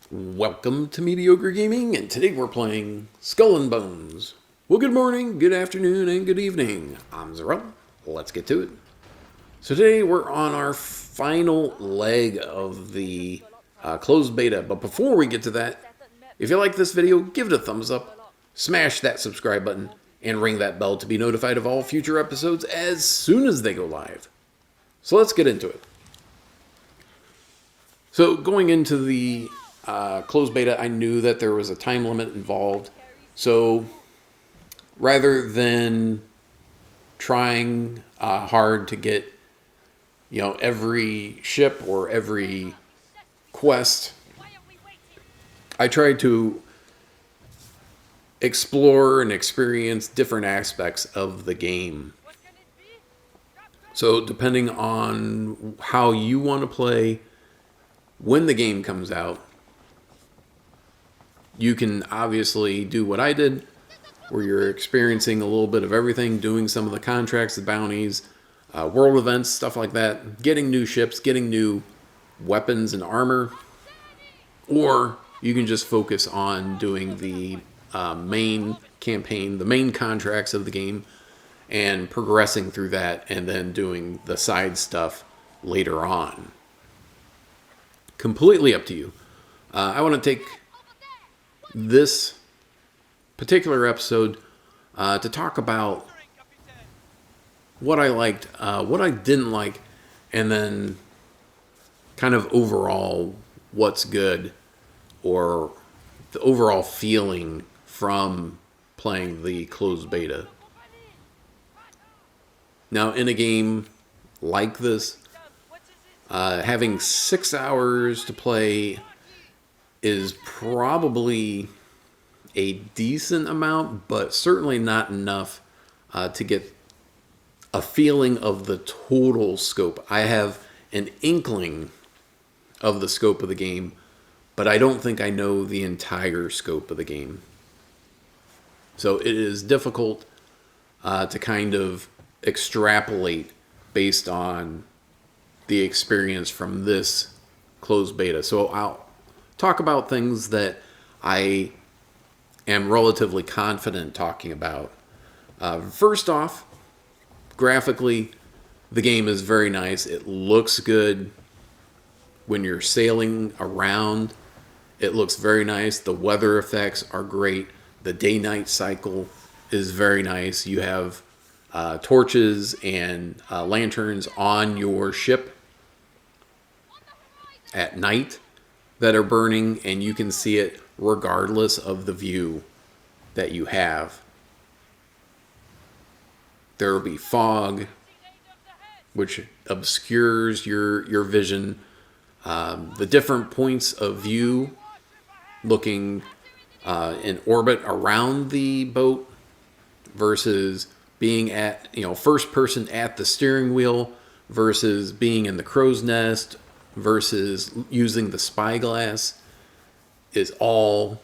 Welcome to Mediocre Gaming, and today we're playing Skull and Bones. Well, good morning, good afternoon, and good evening. I'm Zarel. Let's get to it. So today we're on our final leg of the closed beta, but before we get to that, if you like this video, give it a thumbs up, smash that subscribe button, and ring that bell to be notified of all future episodes as soon as they go live. So let's get into it. So going into the closed beta, I knew that there was a time limit involved. So rather than trying hard to get, every ship or every quest, I tried to explore and experience different aspects of the game. So depending on how you want to play, when the game comes out, you can obviously do what I did, where you're experiencing a little bit of everything, doing some of the contracts, the bounties, world events, stuff like that, getting new ships, getting new weapons and armor, or you can just focus on doing the main campaign, the main contracts of the game, and progressing through that, and then doing the side stuff later on. Completely up to you. I want to take this particular episode to talk about what I liked, what I didn't like, and then kind of overall what's good, or the overall feeling from playing the closed beta. Now, in a game like this, having 6 hours to play is probably a decent amount, but certainly not enough to get a feeling of the total scope. I have an inkling of the scope of the game, but I don't think I know the entire scope of the game. So it is difficult to kind of extrapolate based on the experience from this closed beta. So I'll talk about things that I am relatively confident talking about. First off, graphically, the game is very nice. It looks good when you're sailing around. It looks very nice. The weather effects are great. The day-night cycle is very nice. You have torches and lanterns on your ship at night that are burning, and you can see it regardless of the view that you have. There will be fog, which obscures your vision. The different points of view, looking in orbit around the boat versus being at, first person at the steering wheel versus being in the crow's nest versus using the spyglass, is all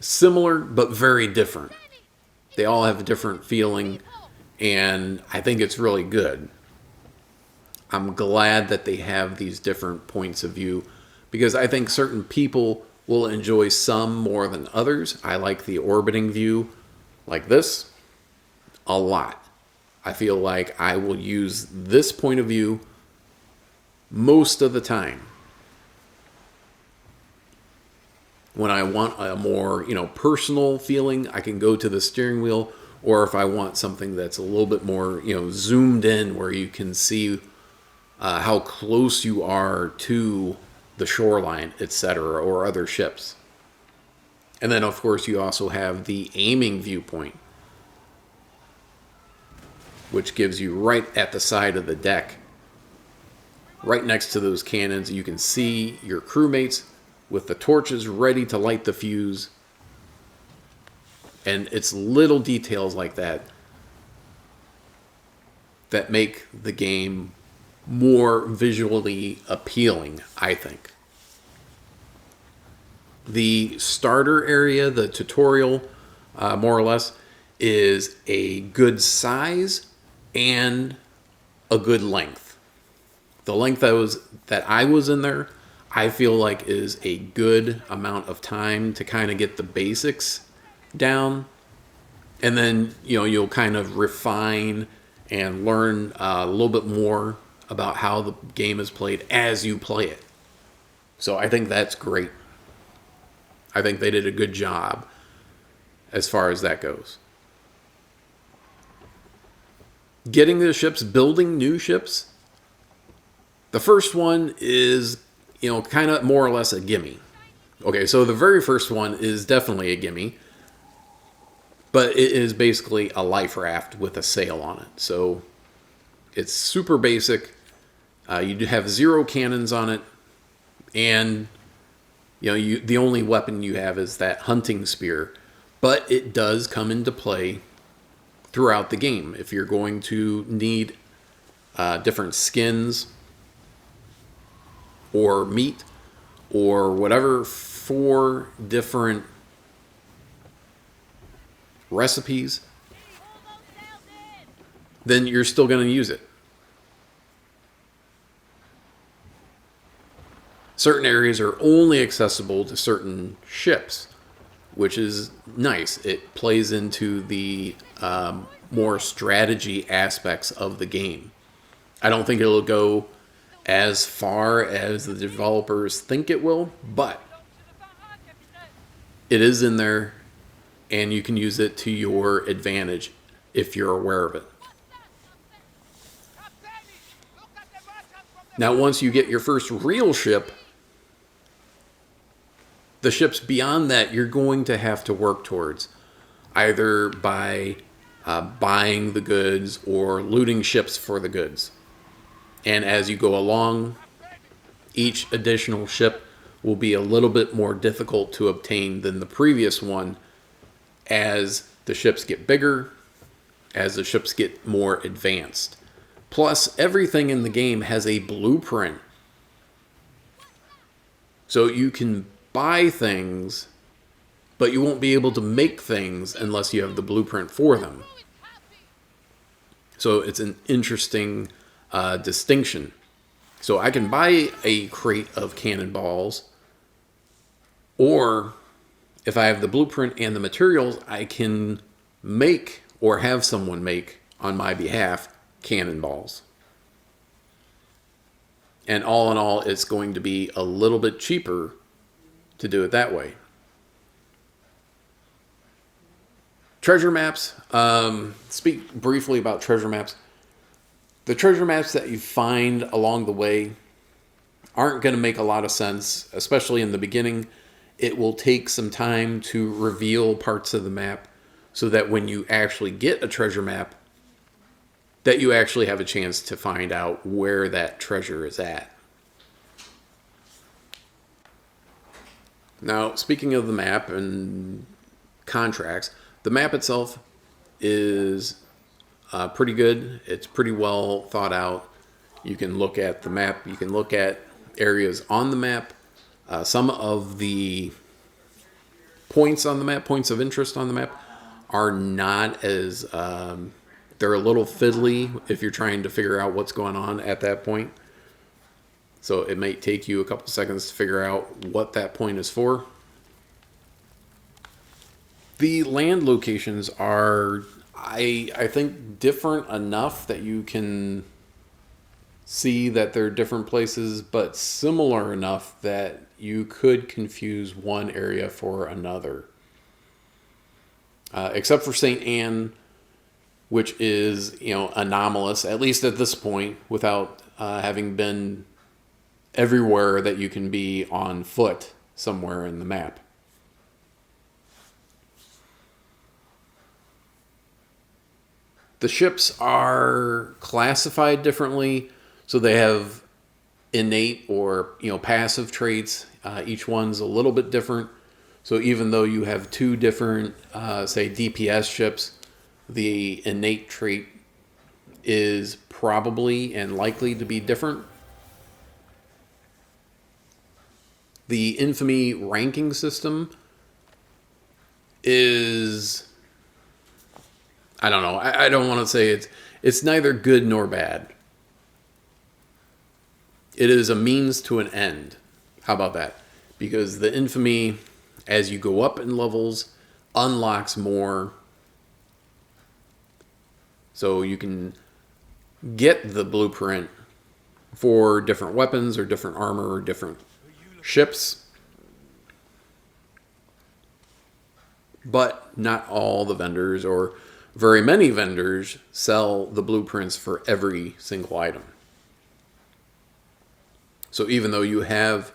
similar but very different. They all have a different feeling, and I think it's really good. I'm glad that they have these different points of view, because I think certain people will enjoy some more than others. I like the orbiting view like this a lot. I feel like I will use this point of view most of the time. When I want a more, personal feeling, I can go to the steering wheel. Or if I want something that's a little bit more, zoomed in, where you can see how close you are to the shoreline, etc., or other ships. And then, of course, you also have the aiming viewpoint, which gives you right at the side of the deck, right next to those cannons. You can see your crewmates with the torches ready to light the fuse. And it's little details like that that make the game more visually appealing, I think. The starter area, the tutorial, more or less, is a good size and a good length. The length that I was in there, I feel like is a good amount of time to kind of get the basics down. And then, you'll kind of refine and learn a little bit more about how the game is played as you play it. So I think that's great. I think they did a good job as far as that goes. Getting the ships, building new ships. The first one is, kind of more or less a gimme. Okay, so the very first one is definitely a gimme. But it is basically a life raft with a sail on it. So it's super basic. You do have 0 cannons on it. And, the only weapon you have is that hunting spear. But it does come into play throughout the game. If you're going to need different skins or meat or whatever 4 different recipes, then you're still going to use it. Certain areas are only accessible to certain ships, which is nice. It plays into the more strategy aspects of the game. I don't think it'll go as far as the developers think it will, but it is in there, and you can use it to your advantage if you're aware of it. Now, once you get your first real ship, the ships beyond that you're going to have to work towards, either by buying the goods or looting ships for the goods. And as you go along, each additional ship will be a little bit more difficult to obtain than the previous one as the ships get bigger, as the ships get more advanced. Plus, everything in the game has a blueprint. So you can buy things, but you won't be able to make things unless you have the blueprint for them. So it's an interesting distinction. So I can buy a crate of cannonballs, or if I have the blueprint and the materials, I can make or have someone make on my behalf cannonballs. And all in all, it's going to be a little bit cheaper to do it that way. Treasure maps. Speak briefly about treasure maps. The treasure maps that you find along the way aren't going to make a lot of sense, especially in the beginning. It will take some time to reveal parts of the map so that when you actually get a treasure map, that you actually have a chance to find out where that treasure is at. Now, speaking of the map and contracts, the map itself is pretty good. It's pretty well thought out. You can look at the map. You can look at areas on the map. Some of the points on the map, points of interest on the map, are not as... they're a little fiddly if you're trying to figure out what's going on at that point. So it might take you a couple seconds to figure out what that point is for. The land locations are, I think, different enough that you can see that they're different places, but similar enough that you could confuse one area for another. Except for St. Anne, which is, anomalous, at least at this point, without having been everywhere that you can be on foot somewhere in the map. The ships are classified differently, so they have innate or passive traits. Each one's a little bit different. So even though you have 2 different, say, DPS ships, the innate trait is probably and likely to be different. The Infamy ranking system is, I don't know, I don't want to say it's neither good nor bad. It is a means to an end. How about that? Because the infamy, as you go up in levels, unlocks more. So you can get the blueprint for different weapons or different armor or different ships. But not all the vendors or very many vendors sell the blueprints for every single item. So even though you have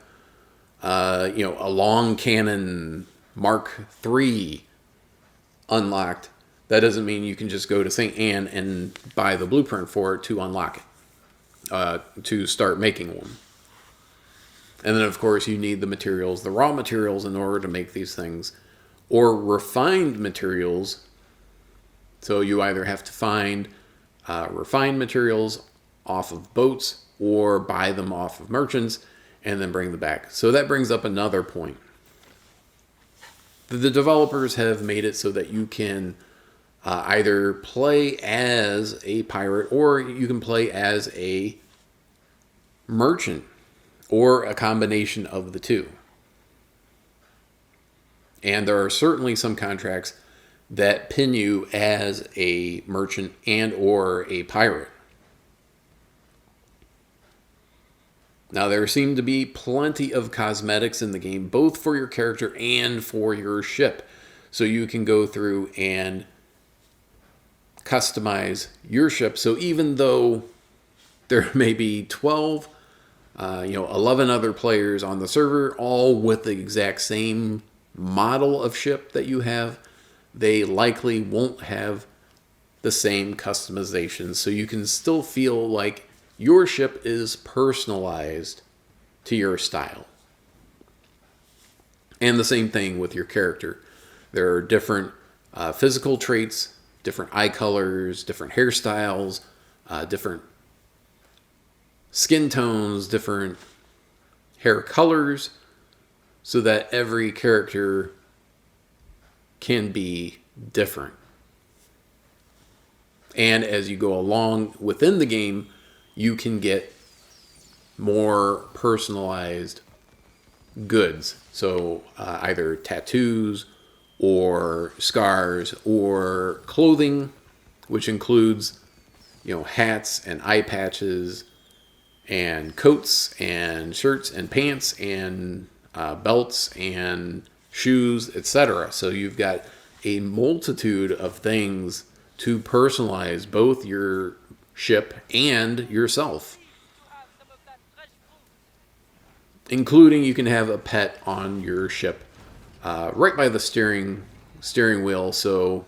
a long cannon Mark III unlocked, that doesn't mean you can just go to St. Anne and buy the blueprint for it to unlock it, to start making one. And then, of course, you need the materials, the raw materials, in order to make these things, or refined materials. So you either have to find refined materials off of boats or buy them off of merchants and then bring them back. So that brings up another point. The developers have made it so that you can either play as a pirate or you can play as a merchant or a combination of the two. And there are certainly some contracts that pin you as a merchant and or a pirate. Now, there seem to be plenty of cosmetics in the game, both for your character and for your ship. So you can go through and customize your ship. So even though there may be 12, 11 other players on the server, all with the exact same model of ship that you have, they likely won't have the same customization. So you can still feel like your ship is personalized to your style. And the same thing with your character. There are different physical traits, different eye colors, different hairstyles, different skin tones, different hair colors, so that every character can be different. And as you go along within the game, you can get more personalized goods. So either tattoos or scars or clothing, which includes, hats and eye patches and coats and shirts and pants and belts and shoes, etc. So you've got a multitude of things to personalize both your ship and yourself. Including you can have a pet on your ship right by the steering wheel. So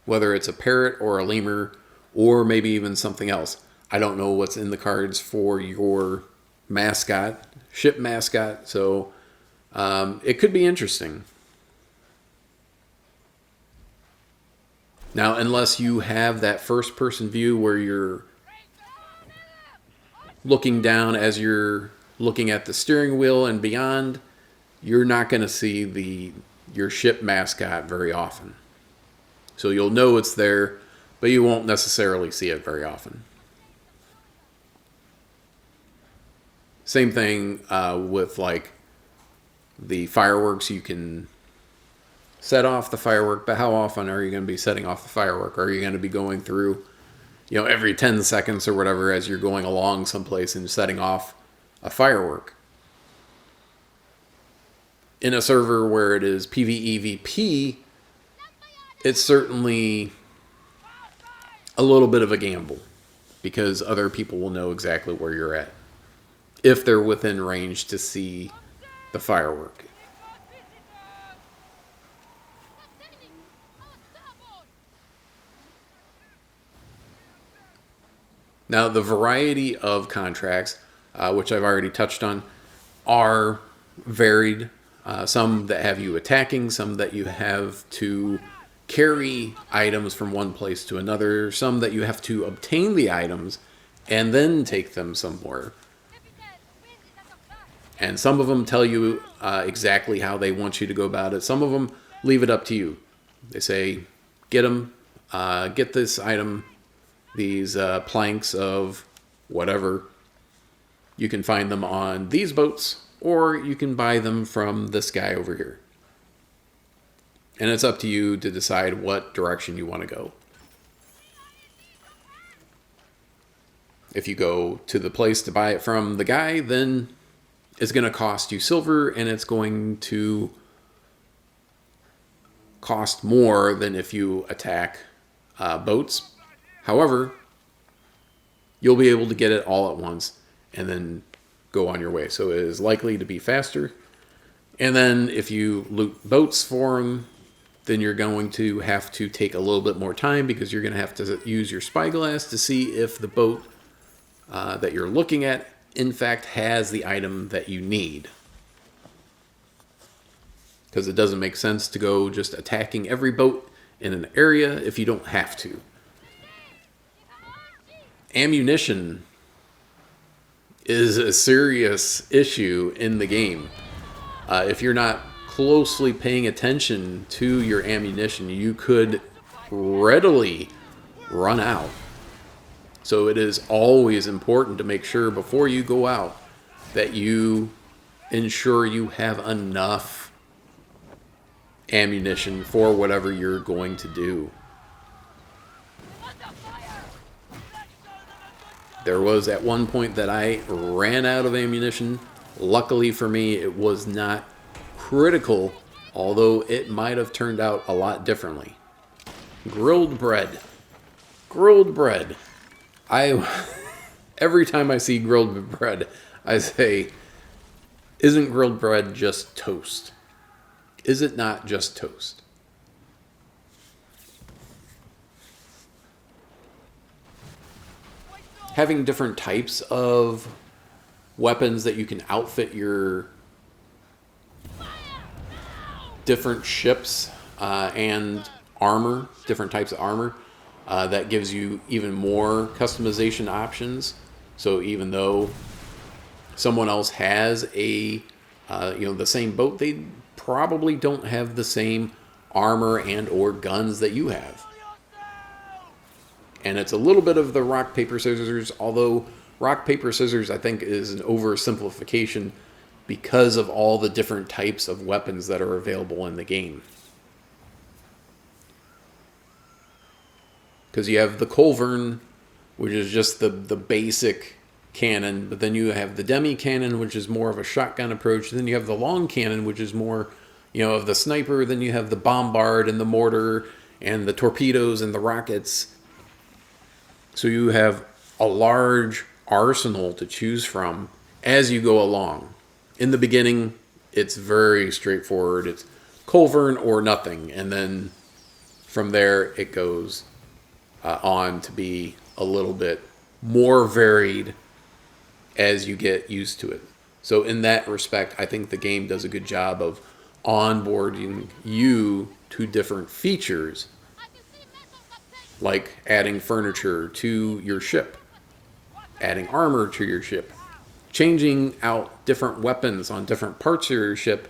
whether it's a parrot or a lemur or maybe even something else. I don't know what's in the cards for your mascot, ship mascot. So it could be interesting. Now, unless you have that first person view where you're looking down as you're looking at the steering wheel and beyond, you're not going to see your ship mascot very often. So you'll know it's there, but you won't necessarily see it very often. Same thing with like the fireworks. You can set off the firework, but how often are you going to be setting off the firework? Are you going to be going through, every 10 seconds or whatever as you're going along someplace and setting off a firework? In a server where it is PvEVP, it's certainly a little bit of a gamble because other people will know exactly where you're at if they're within range to see the firework. Now, the variety of contracts, which I've already touched on, are varied. Some that have you attacking, some that you have to carry items from one place to another, some that you have to obtain the items and then take them somewhere. And some of them tell you exactly how they want you to go about it. Some of them leave it up to you. They say, get this item, these planks of whatever, You can find them on these boats, or you can buy them from this guy over here. And it's up to you to decide what direction you want to go. If you go to the place to buy it from the guy, then it's going to cost you silver, and it's going to cost more than if you attack boats. However, you'll be able to get it all at once and then go on your way. So it is likely to be faster. And then if you loot boats for them, then you're going to have to take a little bit more time, because you're going to have to use your spyglass to see if the boat that you're looking at, in fact, has the item that you need. Because it doesn't make sense to go just attacking every boat in an area if you don't have to. Ammunition is a serious issue in the game. If you're not closely paying attention to your ammunition, you could readily run out. So it is always important to make sure before you go out that you ensure you have enough ammunition for whatever you're going to do. There was at one point that I ran out of ammunition. Luckily for me, it was not critical, although it might have turned out a lot differently. Grilled bread. Grilled bread. Every time I see grilled bread, I say, isn't grilled bread just toast? Is it not just toast? Having different types of weapons that you can outfit your different ships and armor, different types of armor, that gives you even more customization options. So even though someone else has the same boat, they probably don't have the same armor and or guns that you have. And it's a little bit of the rock, paper, scissors, although rock, paper, scissors, I think, is an oversimplification because of all the different types of weapons that are available in the game. Because you have the Culverin, which is just the basic cannon, but then you have the demi cannon, which is more of a shotgun approach. Then you have the long cannon, which is more, of the sniper. Then you have the bombard and the mortar and the torpedoes and the rockets. So you have a large arsenal to choose from as you go along. In the beginning, it's very straightforward. It's Culverin or nothing. And then from there, it goes on to be a little bit more varied as you get used to it. So in that respect, I think the game does a good job of onboarding you to different features, like adding furniture to your ship, adding armor to your ship, changing out different weapons on different parts of your ship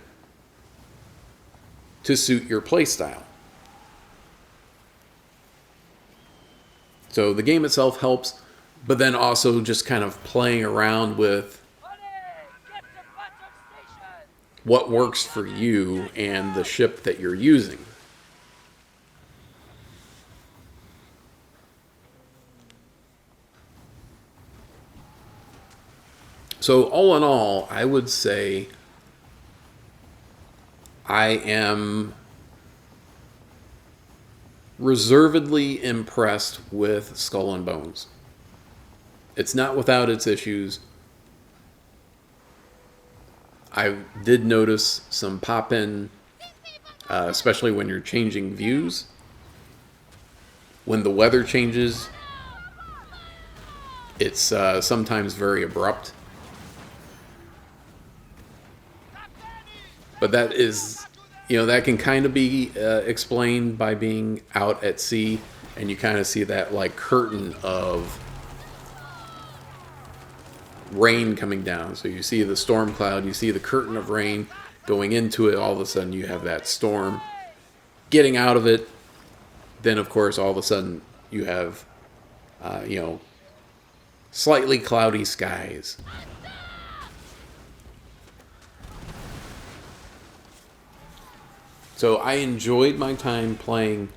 to suit your playstyle. So the game itself helps, but then also just kind of playing around with what works for you and the ship that you're using. So all in all, I would say I am reservedly impressed with Skull and Bones. It's not without its issues. I did notice some pop-in, especially when you're changing views. When the weather changes, it's sometimes very abrupt. But that is, that can kind of be explained by being out at sea, and you kind of see that like curtain of rain coming down. So you see the storm cloud, you see the curtain of rain going into it, all of a sudden you have that storm getting out of it. Then of course all of a sudden you have slightly cloudy skies. So I enjoyed my time playing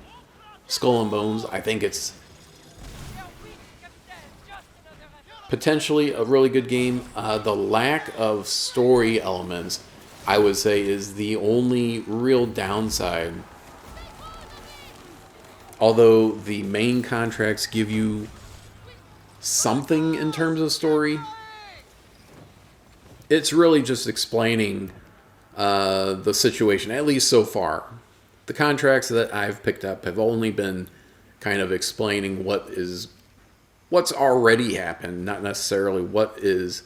Skull and Bones. I think it's potentially a really good game. The lack of story elements, I would say, is the only real downside. Although the main contracts give you something in terms of story, it's really just explaining the situation, at least so far. The contracts that I've picked up have only been kind of explaining what's already happened, not necessarily what is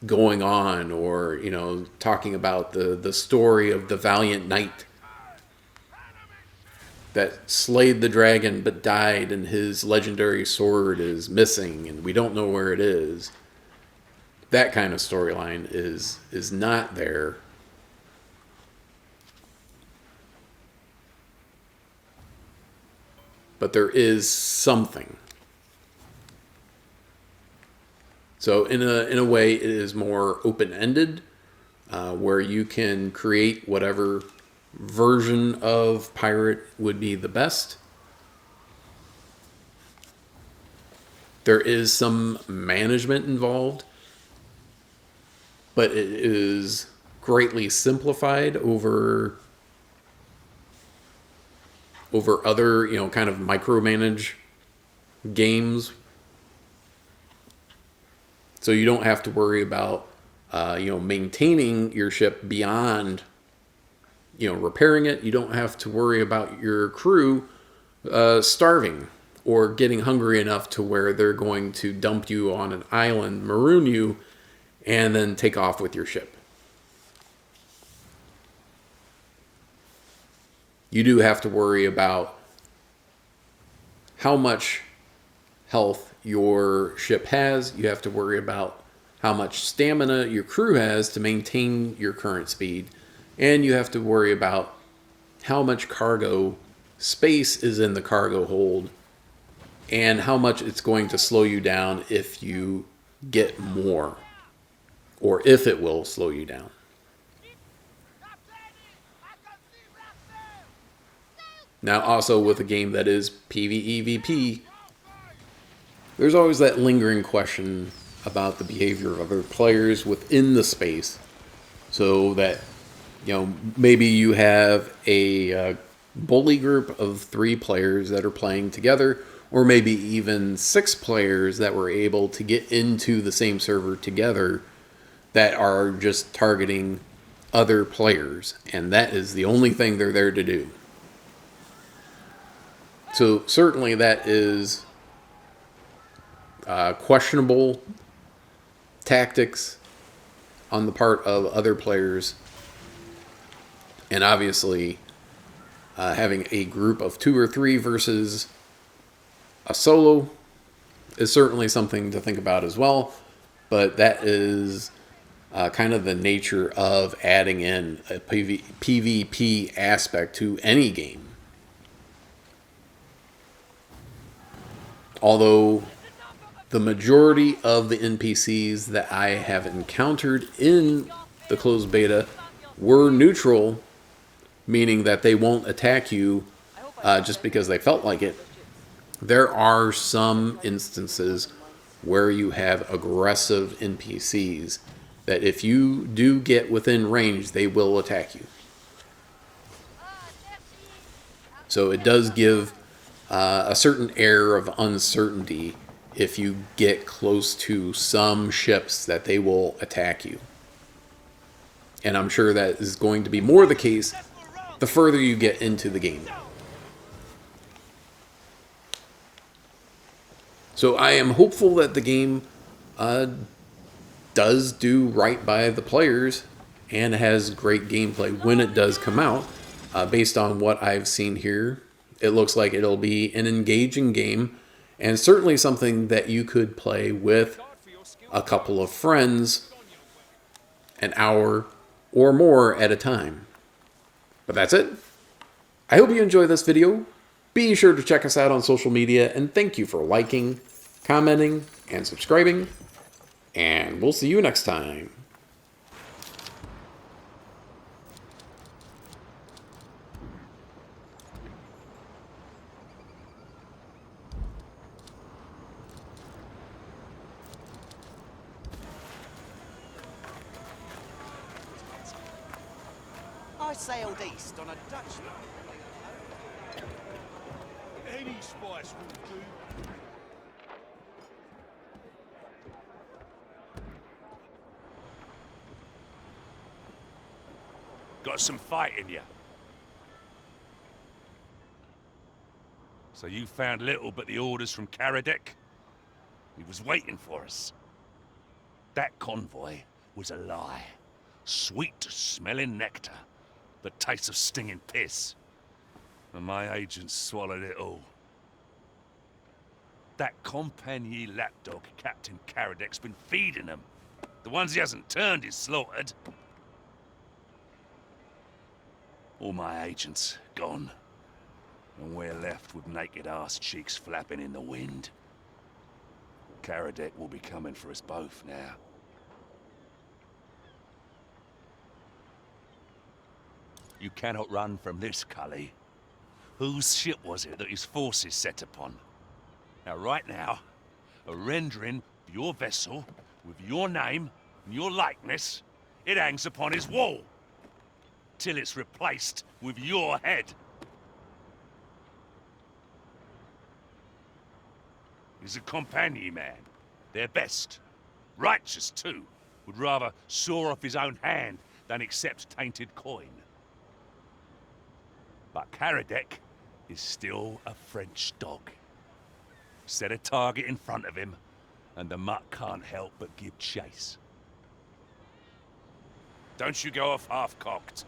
going on, or, you know, talking about the story of the valiant knight that slayed the dragon but died and his legendary sword is missing and we don't know where it is. That kind of storyline is not there. But there is something. So in a way, it is more open-ended, where you can create whatever version of pirate would be the best. There is some management involved, but it is greatly simplified over other, you know, kind of micromanage games. So you don't have to worry about, you know, maintaining your ship beyond, you know, repairing it. You don't have to worry about your crew starving or getting hungry enough to where they're going to dump you on an island, maroon you, and then take off with your ship. You do have to worry about how much health your ship has. You have to worry about how much stamina your crew has to maintain your current speed. And you have to worry about how much cargo space is in the cargo hold and how much it's going to slow you down if you get more, or if it will slow you down. Now, also with a game that is PvEVP, there's always that lingering question about the behavior of other players within the space. So that, you know, maybe you have a bully group of 3 players that are playing together, or maybe even 6 players that were able to get into the same server together that are just targeting other players. And that is the only thing they're there to do. So certainly that is questionable tactics on the part of other players. And obviously, having a group of 2 or 3 versus a solo is certainly something to think about as well. But that is kind of the nature of adding in a PvP aspect to any game. Although the majority of the NPCs that I have encountered in the closed beta were neutral, meaning that they won't attack you just because they felt like it. There are some instances where you have aggressive NPCs that if you do get within range, they will attack you. So it does give a certain air of uncertainty if you get close to some ships that they will attack you. And I'm sure that is going to be more the case the further you get into the game. So I am hopeful that the game does do right by the players and has great gameplay when it does come out. Based on what I've seen here, it looks like it'll be an engaging game, and certainly something that you could play with a couple of friends an hour or more at a time. But that's it. I hope you enjoyed this video. Be sure to check us out on social media, and thank you for liking, commenting, and subscribing. And we'll see you next time. I sailed east on a Dutchman. Any spice will do. Got some fight in you. So you found little but the orders from Karadec? He was waiting for us. That convoy was a lie. Sweet-smelling nectar, but tastes of stinging piss. And my agents swallowed it all. That Compagnie lapdog Captain Karadec's been feeding them. The ones he hasn't turned is slaughtered. All my agents gone. And we're left with naked ass cheeks flapping in the wind. Karadec will be coming for us both now. You cannot run from this, Cully. Whose ship was it that his forces set upon? Now, right now, a rendering of your vessel, with your name and your likeness, it hangs upon his wall. Till it's replaced with your head. He's a Compagnie man. Their best. Righteous, too. Would rather saw off his own hand than accept tainted coin. But Karadec is still a French dog. Set a target in front of him, and the mutt can't help but give chase. Don't you go off half-cocked.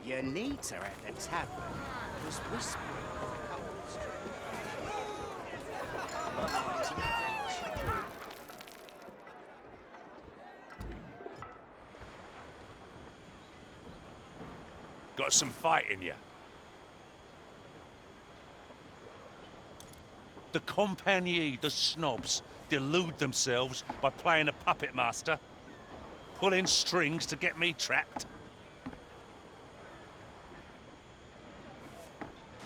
Your needs are at the tavern. Was whispering of a couple's Got some fight in you. The Compagnie, the snobs, delude themselves by playing a puppet master, pulling strings to get me trapped.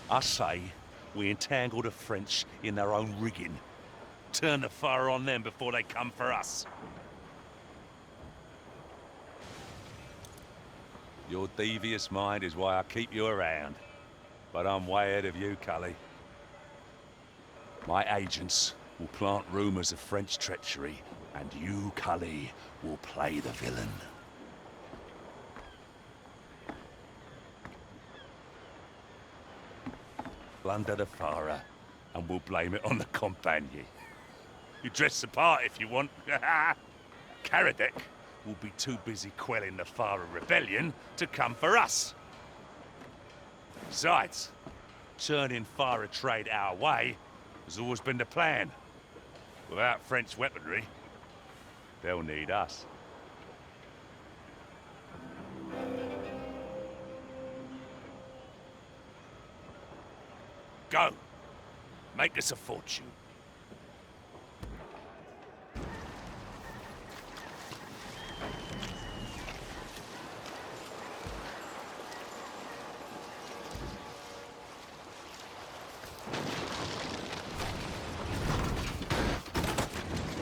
I say we entangle the French in their own rigging. Turn the fire on them before they come for us. Your devious mind is why I keep you around. But I'm way ahead of you, Cully. My agents will plant rumors of French treachery, and you, Cully, will play the villain. Plunder the Farah, and we'll blame it on the Compagnie. You dress the part if you want. Karadec will be too busy quelling the Farah rebellion to come for us. Besides, turning Farah trade our way has always been the plan. Without French weaponry, they'll need us. Go. Make us a fortune.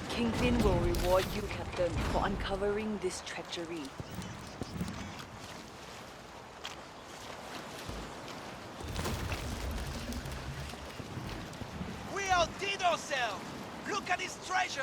Kingpin will reward you, Captain, for uncovering this treachery. We outdid ourselves! Look at his treasure!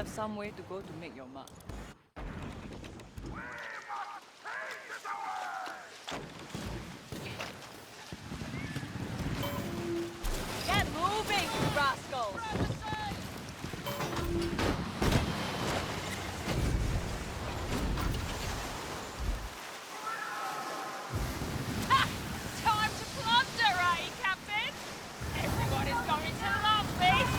have some way to go to make your mark. Get moving, you rascals! Ha! Time to plunder, eh, Captain? Everybody's going to love this!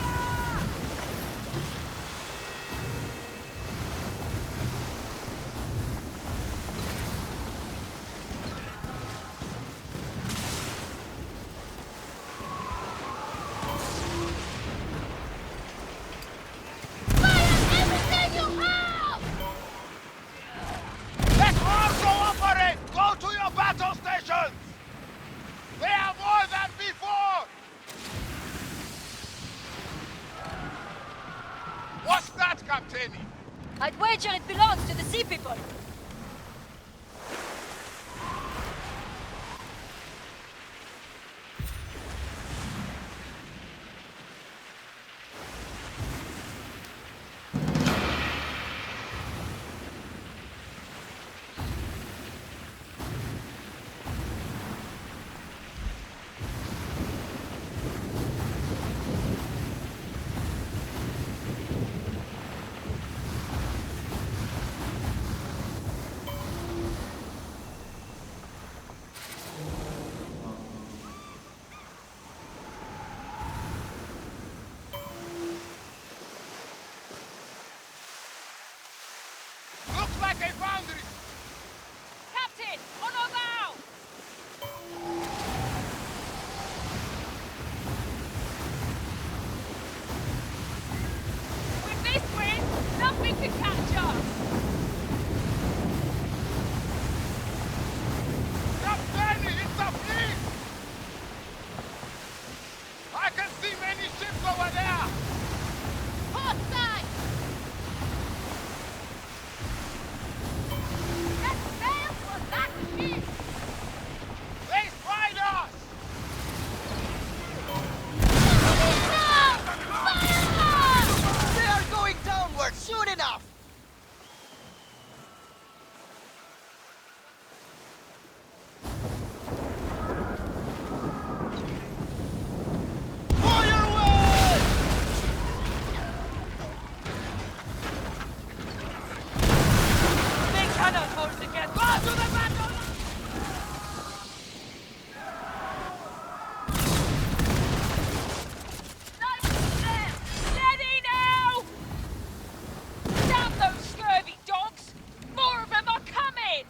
Let all cooperate! Go to your battle stations! They are more than before! What's that, Captain? I'd wager it belongs to the Sea People. Looks like a foundry! Captain, on our bow! With this wind, nothing can catch us! Captain, it's a fleet! I can see many ships over there! Port side! Let's sail for that ship! They spied us! They are going downward soon enough! Fire away! They cannot hold together! Go to the battle! Steady now! Damn those scurvy dogs! More of them are coming!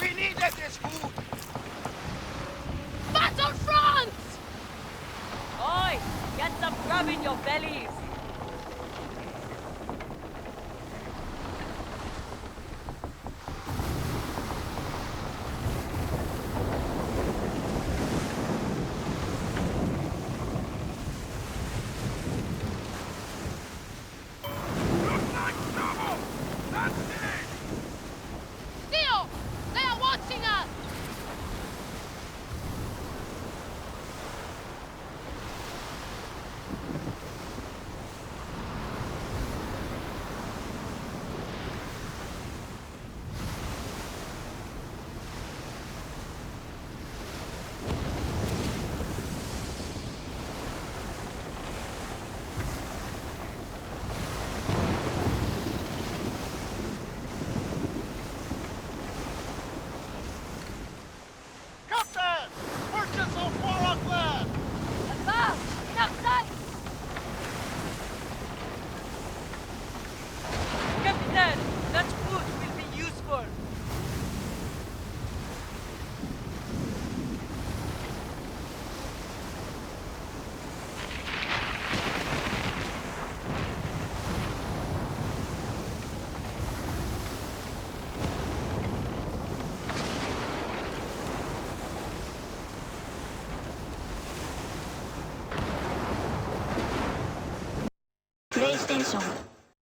We needed this food! Battle front! Oi! Get some grub in your bellies! Theo! They are watching us! ステーション